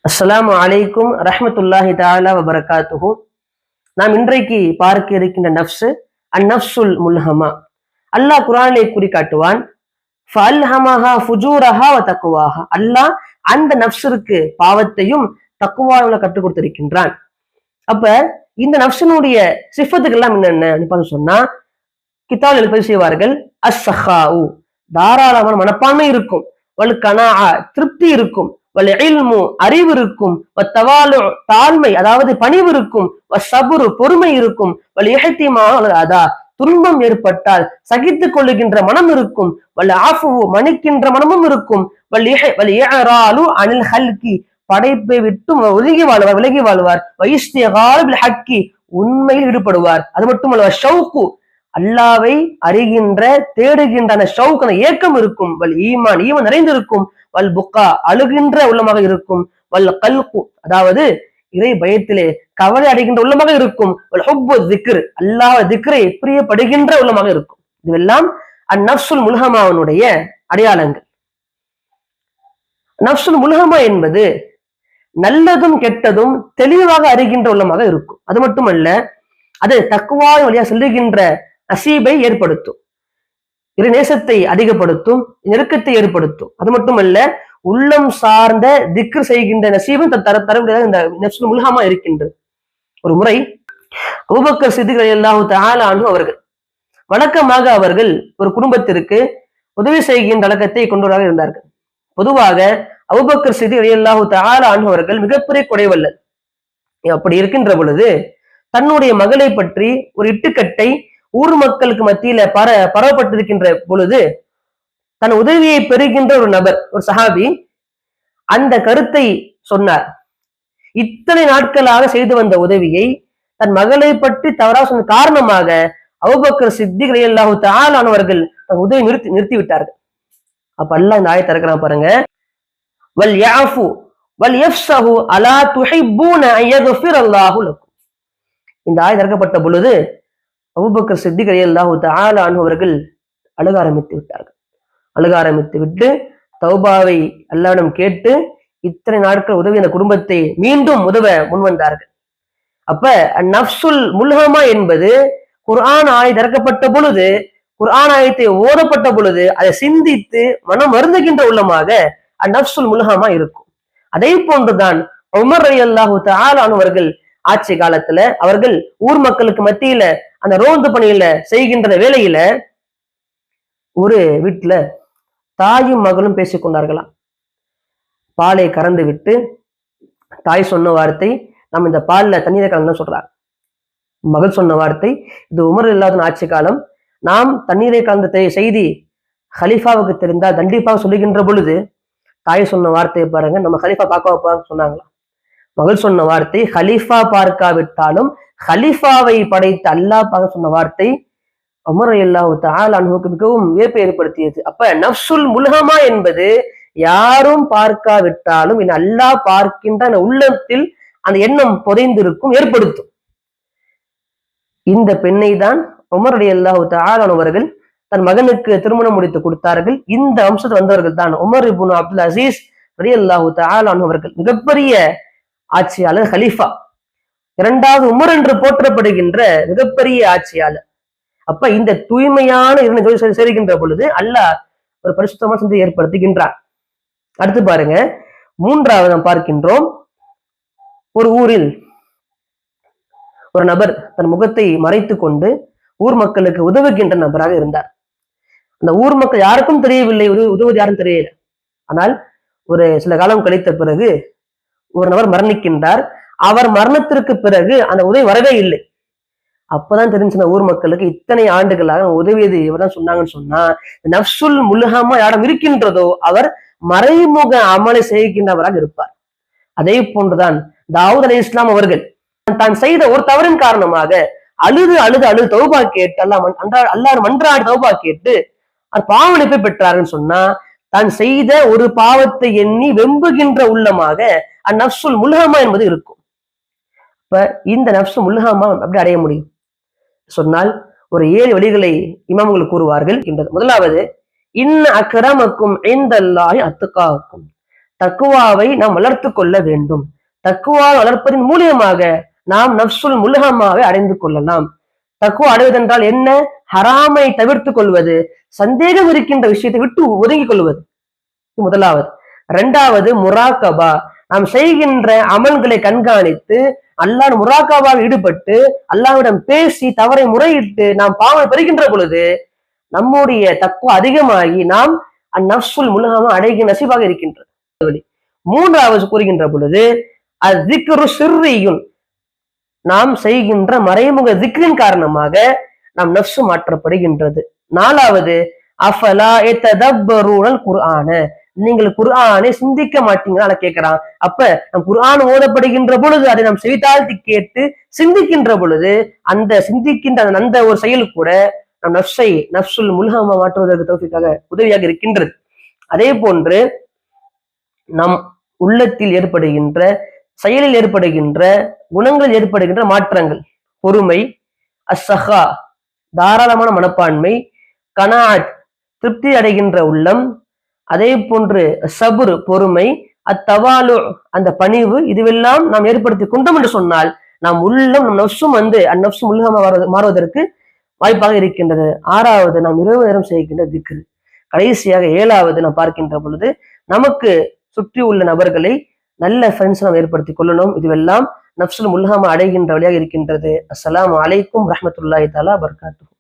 அஸ்ஸலாமு அலைக்கும் ரஹ்மத்துல்லாஹி தஆலா வ பரகாத்துஹு. நாம் இன்றைக்கு பார்க்க இருக்கின்ற நஃப்ஸ் அந்நஃப்ஸுல் முல்ஹமா. அல்லாஹ் குர்ஆனிலே கூறி காட்டுவான், ஃபஅல்ஹமஹா ஃபுஜூரஹா வ தக்வாஹா. அல்லாஹ் அந்த நஃப்ஸிற்கு பாவத்தையும் தக்வாவை கற்றுக் கொடுத்திருக்கின்றான். அப்ப இந்த நஃப்ஸினுடைய சிஃபத்துகள் எல்லாம் என்னென்ன சொன்னா, கிதாபில் எழுதி செய்வார்கள், அஸ்ஸஹாஉ தாராளமான மனப்பான்மை இருக்கும், வல் கனாஅ திருப்தி இருக்கும், வல் இல்மு அறிவு இருக்கும், வத்தவாலு தாழ்மை அதாவது பணிவு இருக்கும், வஸ்ஸபுரு பொறுமை இருக்கும், வல் இஹ்திமால் அதா துன்பம் ஏற்பட்டால் சகித்துக் கொள்ளுகின்ற மனம் இருக்கும், வல் ஆஃபு மன்னிக்கின்ற மனமும் இருக்கும், வல் இஅராலு அனில் ஹல்கி படைப்பை விட்டு விலகி வாழ்வார், வைஸ்திகால் பில் ஹக்கி உண்மையில் ஈடுபடுவார். அது மட்டுமல்ல, ஷௌகு அல்லாவை அறிகின்ற தேடுகின்ற அந்த ஷவுக் அந்த ஏக்கம் இருக்கும், வல் ஈமான் ஈமான் நிறைந்திருக்கும், வல் புக்கா அழுகின்ற உள்ளமாக இருக்கும், வல் கல்கு அதாவது இறை பயத்திலே கவலை அடைகின்ற உள்ளமாக இருக்கும், வல் ஹுப்பு திக்ர் அல்லாஹ் திக்ரை பிரியப்படுகின்ற உள்ளமாக இருக்கும். இதுவெல்லாம் அந்நஃப்ஸுல் முல்ஹமாவுடைய அடையாளங்கள். நஃப்ஸுல் முல்ஹமா என்பது நல்லதும் கெட்டதும் தெளிவாக அறிகின்ற உள்ளமாக இருக்கும். அது மட்டுமல்ல, அது தக்வா வழியா செல்லுகின்ற நசீபை ஏற்படுத்தும், இறை நேசத்தை அதிகப்படுத்தும், நெருக்கத்தை ஏற்படுத்தும். அது மட்டுமல்ல, உள்ளம் சார்ந்த திக்ர் செய்கின்ற நசீபும் தரக்கூடியதாக இந்த நஃப்ஸுல் முல்ஹமா இருக்கின்றது. ஒரு முறை அபூபக்கர் சித்திக் ரலியல்லாஹு தஆலா அன்ஹு அவர்கள் வழக்கமாக அவர்கள் ஒரு குடும்பத்திற்கு உதவி செய்கின்ற வழக்கத்தை கொண்டவராக இருந்தார்கள். பொதுவாக அபூபக்கர் சித்திக் ரலியல்லாஹு தஆலா அன்ஹு அவர்கள் மிகப்பெரிய கொடைவல்லர். அப்படி இருக்கின்ற பொழுது தன்னுடைய மகளை பற்றி ஒரு இட்டுக்கட்டை ஊர் மக்களுக்கு மத்தியில பரவப்பட்டிருக்கின்ற பொழுது தன் உதவியை பெறுகின்ற ஒரு நபர், ஒரு சஹாபி அந்த கருத்தை சொன்னார். இத்தனை நாட்களாக செய்து வந்த உதவியை தன் மகளை பற்றி தவறாக சொன்ன காரணமாக அபூபக்கர் சித்திக் ரலியல்லாஹு தஆலா அவர்கள் உதவி நிறுத்தி விட்டார்கள். அப்ப அல்லாஹ் இந்த ஆயத்தை இறக்குறான் பாருங்க, வல் யாஃபு வல் யஃப்ஸஹு அலா துஹிப்பூன அன் யக்ஃபிரல்லாஹு லக்கும். இந்த ஆயத்து இறக்கப்பட்ட பொழுது அபூபக்கர் சித்திக் ரலியல்லாஹு தஆலா அன்ஹு அவர்கள் அழுக ஆரம்பித்து விட்டார்கள். அழுக ஆரம்பித்து விட்டு தௌபாவை அல்லாஹ்விடம் கேட்டு இத்தனை நாட்கள் உதவி அந்த குடும்பத்தை மீண்டும் உதவ முன்வந்தார்கள். அப்ப நஃப்ஸுல் முல்ஹமா என்பது குர்ஆன் ஆயத்து இறக்கப்பட்ட பொழுது, குர்ஆன் ஆயத்தை ஓதப்பட்ட பொழுது அதை சிந்தித்து மனம் வருந்துகின்ற உள்ளமாக நஃப்ஸுல் முல்ஹமா இருக்கும். அதே போன்றுதான் உமர் ரலியல்லாஹு தஆலா அன்ஹு அவர்கள் ஆட்சி காலத்துல அவர்கள் ஊர் மக்களுக்கு மத்தியில அந்த ரோந்து பணியில செய்கின்ற வேளையில ஒரு வீட்டுல தாயும் மகளும் பேசிக் கொண்டார்களாம். பாலை கறந்து விட்டு தாய் சொன்ன வார்த்தை, நம்ம இந்த பால்ல தண்ணீரை கலந்து சொல்றாங்க. மகள் சொன்ன வார்த்தை, இது உமர் இல்லாத ஆட்சி காலம், நாம் தண்ணீரை கலந்த செய்தி ஹலீஃபாவுக்கு தெரிந்தால் கண்டிப்பாக சொல்லுகின்ற பொழுது தாய் சொன்ன வார்த்தையை பாருங்க, நம்ம ஹலீஃபா பார்க்க வைப்பான்னு சொன்னாங்களாம். மகள் சொன்ன வார்த்தை, ஹலீஃபா பார்க்காவிட்டாலும் ஹலீஃபாவை படைத்த அல்லாஹ் பார்க்க சொன்ன வார்த்தை உமர் ரலியல்லாஹு தஆலா அன்ஹுவுக்கு மிகவும் வியப்பை ஏற்படுத்தியது. அப்ப நஃப்ஸுல் முல்ஹமா என்பது யாரும் பார்க்காவிட்டாலும் அல்லாஹ் பார்க்கின்ற அந்த உள்ளத்தில் அந்த எண்ணம் புதைந்திருக்கும், ஏற்படுத்தும். இந்த பெண்ணை தான் உமர் ரலியல்லாஹு தஆலா அவர்கள் தன் மகனுக்கு திருமணம் முடித்து கொடுத்தார்கள். இந்த அம்சத்தில் வந்தவர்கள் தான் உமர் இப்னு அப்துல் அசீஸ் ரலியல்லாஹு தஆலா அவர்கள். மிகப்பெரிய ஆட்சியாளர், ஹலீஃபா, இரண்டாவது உமர் என்று போற்றப்படுகின்ற மிகப்பெரிய ஆட்சியாளர். அப்ப இந்த தூய்மையான இரண்டு சேருகின்ற பொழுது அல்லாஹ் ஒரு பரிசுத்தமான சிந்தை ஏற்படுத்துகின்றார். அடுத்து பாருங்க, மூன்றாவது நாம் பார்க்கின்றோம், ஒரு ஊரில் ஒரு நபர் தன் முகத்தை மறைத்து கொண்டு ஊர் மக்களுக்கு உதவுகின்ற நபராக இருந்தார். அந்த ஊர் மக்கள் யாருக்கும் தெரியவில்லை, உதவுவது யாரும் தெரியல. ஆனால் ஒரு சில காலம் கழித்த பிறகு ஒரு நபர் மரணிக்கின்றார். அவர் மரணத்திற்கு பிறகு அந்த உதவி வரவே இல்லை. அப்பதான் தெரிஞ்ச ஊர் மக்களுக்கு இத்தனை ஆண்டுகளாக உதவியது இவர்தான் சொன்னாங்கன்னு சொன்னா, நஃப்ஸுல் முல்ஹமா யாரும் இருக்கின்றதோ அவர் மறைமுக அமலை செய்கின்றவராக இருப்பார். அதே போன்றுதான் தாவூத் அலைஹிஸ்ஸலாம் அவர்கள் தான் செய்த ஒரு தவறின் காரணமாக அழுது அழுது அழுது தௌபா கேட்டு அல்லாஹ் மன்றாடி தௌபா கேட்டு பாவமன்னிப்பை பெற்றார்கள் சொன்னா, தான் செய்த ஒரு பாவத்தை எண்ணி வெம்புகின்ற உள்ளமாக அந்நஃப்ஸுல் முல்ஹமா என்பது இருக்கும். இப்ப இந்த நஃப்ஸுல் முல்ஹமா அப்படி அடைய முடியும் சொன்னால் ஒரு 7 வழிகளை இமாம்கள் கூறுவார்கள். முதலாவது, இன்ன அக்ரமக்கும் இன்தல்லாஹி அத்காக்கும். தக்குவாவை நாம் வளர்த்து கொள்ள வேண்டும். தக்குவா வளர்ப்பதன் மூலியமாக நாம் நஃப்சுல் முல்ஹமாவை அடைந்து கொள்ளலாம். தக்குவா அடைவதென்றால் என்ன? ஹராமை தவிர்த்துக் கொள்வது, சந்தேகம் இருக்கின்ற விஷயத்தை விட்டு ஒதுங்கிக் கொள்வது முதலாவது. இரண்டாவது முராக்கபா, நாம் செய்கின்ற அமல்களை கண்காணித்து அல்லாஹ் முராக்கபாவில் ஈடுபட்டு அல்லாஹ்விடம் பேசி தவறை முறையிட்டு நாம் பாவம் பெறுகின்ற பொழுது நம்முடைய தக்குவா அதிகமாகி நாம் அந்நஃப்சுல் முல்ஹமா அடைகிற நசீபாக இருக்கின்றது. மூன்றாவது கூறுகின்ற பொழுது அஸ்ஸிக்ரு சிர்ரியுன், நாம் செய்கின்ற மறைமுக திக்ரின் காரணமாக நம் நஃப்சு மாற்றப்படுகின்றது. நாலாவது அஃபலா யததப்பரூனல் குர்ஆன, நீங்கள் குர்ஆனை சிந்திக்க மாட்டீங்களா கேட்கிறான். அப்ப நம் குர்ஆன் ஓதப்படுகின்ற பொழுது அதை நாம் செவித்தாழ்த்தி கேட்டு சிந்திக்கின்ற பொழுது அந்த சிந்திக்கின்ற அந்த ஒரு செயல் கூட நம் நஃப்ஸை நஃப்சுல் முல்ஹமா மாற்றுவதற்கு தௌஃபீக்காக உதவியாக இருக்கின்றது. அதே போன்று நம் உள்ளத்தில் ஏற்படுகின்ற, செயலில் ஏற்படுகின்ற, குணங்களில் ஏற்படுகின்ற மாற்றங்கள், பொறுமை, அஸ்ஸஹா தாராளமான மனப்பான்மை, கனாஅத் திருப்தி அடைகின்ற உள்ளம், அதே போன்று சபுர் பொறுமை, அத்தவாலு அந்த பணிவு, இதுவெல்லாம் நாம் ஏற்படுத்தி கொண்டோம் என்று சொன்னால் நாம் உள்ளம் நம் நஃப்ஸும் அந்நஃப்சு முல்ஹமா மாறுவதற்கு வாய்ப்பாக இருக்கின்றது. ஆறாவது நாம் இரவு நேரம் செய்கின்ற திக்ர். கடைசியாக ஏழாவது நாம் பார்க்கின்ற பொழுது நமக்கு சுற்றி உள்ள நபர்களை நல்ல ஃப்ரெண்ட்ஸ் நாம் ஏற்படுத்திக் கொள்ளணும். இதுவெல்லாம் நஃப்சுல் முல்ஹமா அடைகின்ற வழியாக இருக்கின்றது. அஸ்ஸலாமு அலைக்கும் ரஹ்மத்துல்லாஹி தஆலா வபரகாத்துஹு.